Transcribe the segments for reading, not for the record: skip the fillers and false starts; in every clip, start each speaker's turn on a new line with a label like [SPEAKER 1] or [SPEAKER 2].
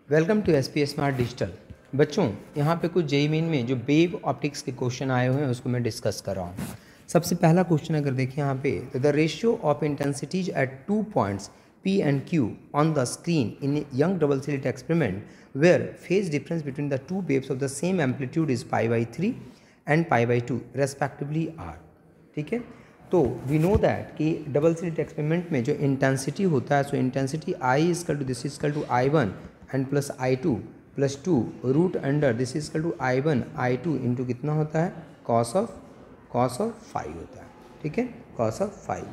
[SPEAKER 1] Welcome to S P smart digital. बच्चों, यहाँ पे कुछ जेईई मेन में जो वेव ऑप्टिक्स के क्वेश्चन आए हुए हैं उसको मैं डिस्कस कर रहा हूँ। सबसे पहला क्वेश्चन अगर देखें यहाँ पे, तो the ratio of intensities at 2 points P and Q on the screen in a young double slit experiment where phase difference between the two waves of the same amplitude is pi/3 and pi/2 respectively are। ठीक है, तो we know that कि double slit experiment में जो intensity होता है, so intensity I equal to this equal to I1 and plus I2 plus 2 root under this equal to I1 I2 into कितना होता है, कॉस ऑफ फाइव होता है। ठीक है, cos of five.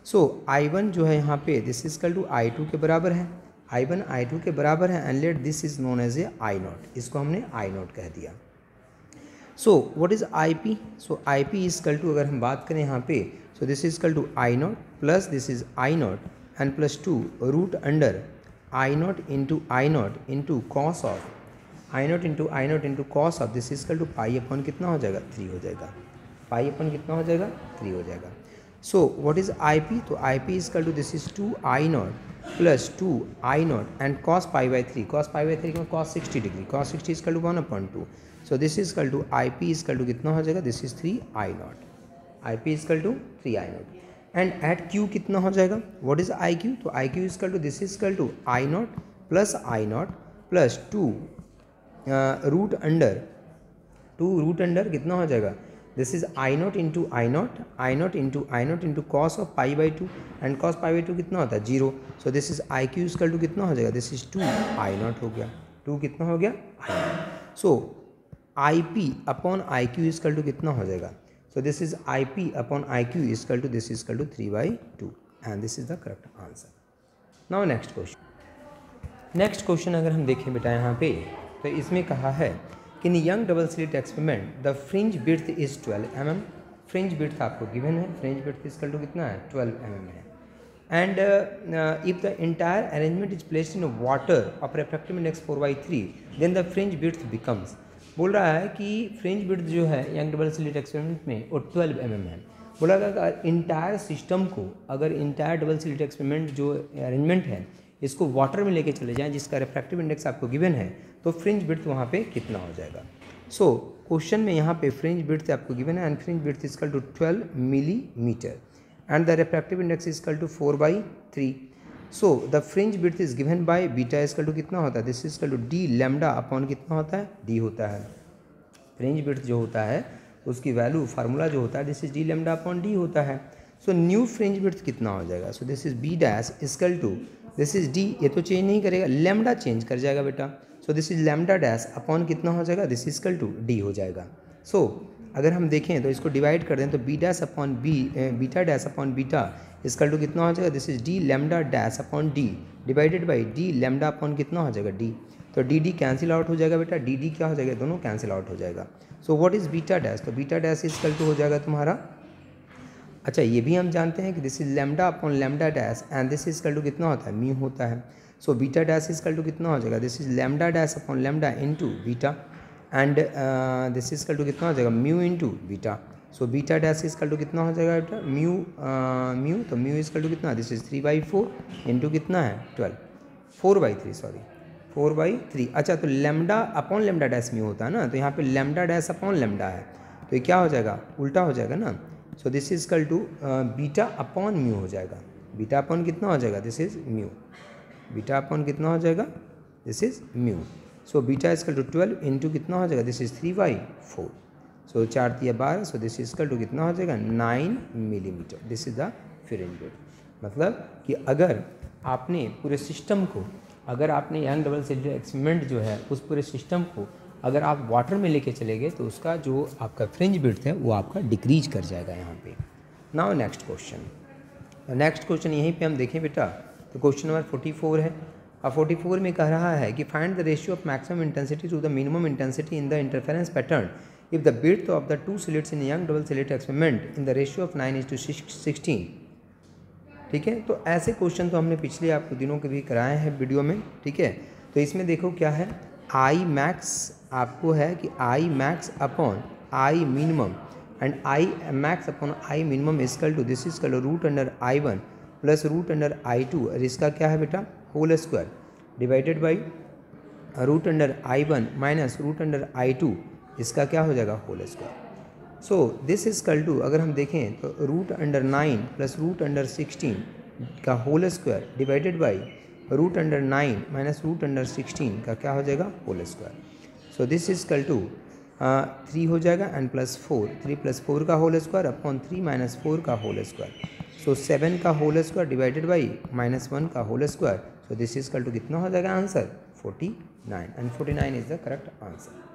[SPEAKER 1] So I1 जो है यहाँ पे दिस इजकल टू I2 के बराबर है, I1 I2 के बराबर है and let this is known as a I0, इसको हमने I0 कह दिया। So what is IP? So IP is equal to, अगर हम बात करें यहाँ पे, so this is equal to I0 plus this is I0 and plus 2 root under I0 into cos of I0 into cos of this is equal to pi upon कितना हो जाएगा, 3 हो जाएगा। पाई अपॉन कितना हो जाएगा, 3 हो जाएगा। So what is IP? तो IP is equal to this is 2I0 plus 2I0 and cos pi, cos pi में cos 60 degree, cos 60 is equal to 1/2। So this is equal to IP is equal to कितना हो जाएगा, this is 3I0, IP is equal to 3I0 and at Q कितना हो जाएगा, what is IQ? तो IQ is equal to this is equal to I0 plus 2 root under कितना हो जाएगा, this is I0 into cos of pi and cos pi कितना होता है, 0। So this is IQ is equal to कितना हो जाएगा, दिस इज 2I0 हो गया, 2 कितना हो गया, I0। So IP upon IQ is equal to कितना हो जाएगा, so this is IP upon IQ is equal to this is equal to 3/2 and this is the correct answer. Now next question अगर हम देखें बेटा यहाँ पे, तो इसमें कहा है कि in Young double slit experiment the fringe width is 12 mm। Fringe width आपको गिवन है, fringe width is equal to कितना है, 12 mm है। And if the entire arrangement is placed in water of refractive index 4/3 then the fringe width becomes. बोल रहा है कि fringe width जो है यंग डबल स्लिट एक्सपेरिमेंट में वो 12 mm है। बोला अगर इंटायर सिस्टम को, अगर इंटायर डबल स्लिट एक्सपेरिमेंट जो अरेंजमेंट है इसको वाटर में लेके चले जाएं जिसका रिफ्रैक्टिव इंडेक्स आपको गिवन है, तो फ्रिंज विड्थ वहाँ पे कितना हो जाएगा। सो क्वेश्चन में यहाँ पे फ्रिंज विड्थ आपको गिवन है and fringe width is equal to 12 millimetre and the refractive index is equal to 4/3। So the fringe width is given by beta is equal to कितना होता है, this is equal to D lambda upon कितना होता है, D होता है। Fringe width जो होता है उसकी वैल्यू फार्मूला जो होता है this is D lambda upon D होता है। सो न्यू फ्रिंज विड्थ कितना हो जाएगा, so this is B dash equal to this is D, ये तो चेंज नहीं करेगा, लैम्डा चेंज कर जाएगा बेटा। So this is lambda dash upon कितना हो जाएगा, this is equal to D हो जाएगा। सो अगर हम देखें तो इसको डिवाइड कर दें तो B dash upon beta dash upon beta equal to कितना हो जाएगा, this is D lambda dash upon D divided by D lambda upon कितना हो जाएगा, डी। तो डी कैंसिल आउट हो जाएगा बेटा, डी क्या हो जाएगा, दोनों कैंसिल आउट हो जाएगा। So what is beta dash? तो बीटा डैश इक्वल टू हो जाएगा तुम्हारा, अच्छा ये भी हम जानते हैं कि this is lambda upon lambda dash and this is equal to कितना होता है, म्यू होता है। So beta dash is equal to कितना हो जाएगा, this is lambda dash upon lambda into beta and this is equal to कितना हो जाएगा, mu into beta. So beta dash is equal to कितना हो जाएगा बेटा, म्यू तो म्यू इज इक्वल टू कितना, दिस इज 3/4 इंटू कितना है 12, 4/3। अच्छा तो lambda upon lambda dash mu होता है ना, तो यहाँ पे लैम्डा डैश अपॉन लैम्डा है तो ये क्या हो जाएगा, उल्टा हो जाएगा ना। So this is equal to beta upon mu हो जाएगा, बीटा अपॉन कितना हो जाएगा, this is mu, beta upon कितना हो जाएगा, this is mu. So beta is equal to 12 into कितना हो जाएगा, this is 3/4। So 4 × 12, so this is equal to कितना हो जाएगा, 9 millimetre. This is the fringe width. मतलब कि अगर आपने पूरे सिस्टम को, अगर आपने यंग डबल स्लिट एक्सपेरिमेंट जो है उस पूरे सिस्टम को अगर आप वाटर में लेके चले गए तो उसका जो आपका फ्रिंज विड्थ है वो आपका डिक्रीज कर जाएगा यहाँ पे। नाउ नेक्स्ट क्वेश्चन यहीं पे हम देखें बेटा, तो क्वेश्चन नंबर 44 है। अब 44 में कह रहा है कि find the ratio of maximum intensity to the minimum intensity in the interference pattern if the width of the 2 slits in Young double slit experiment in the ratio of 9:16। ठीक है, तो ऐसे क्वेश्चन तो हमने पिछले आपको दिनों के भी कराए हैं वीडियो में। ठीक है, तो इसमें देखो क्या है, आई मैक्स आपको है कि I max upon I minimum and I max upon I minimum equal to this is root under I1 plus root under I2 और इसका क्या है बेटा, whole square divided by root under I1 minus root under I2, इसका क्या हो जाएगा whole square. So this is equal to, अगर हम देखें तो root under 9 plus root under 16 का whole square divided by root under 9 minus root under 16 का क्या हो जाएगा whole square. So this is equal to 3 हो जाएगा एंड प्लस 4, 3 प्लस 4 का होल स्क्वायर अपॉन 3 माइनस 4 का होल स्क्वायर। सो 7 का होल स्क्वायर डिवाइडेड बाई -1 का whole square. So this is equal to कितना हो जाएगा answer 49, and 49 is the correct answer.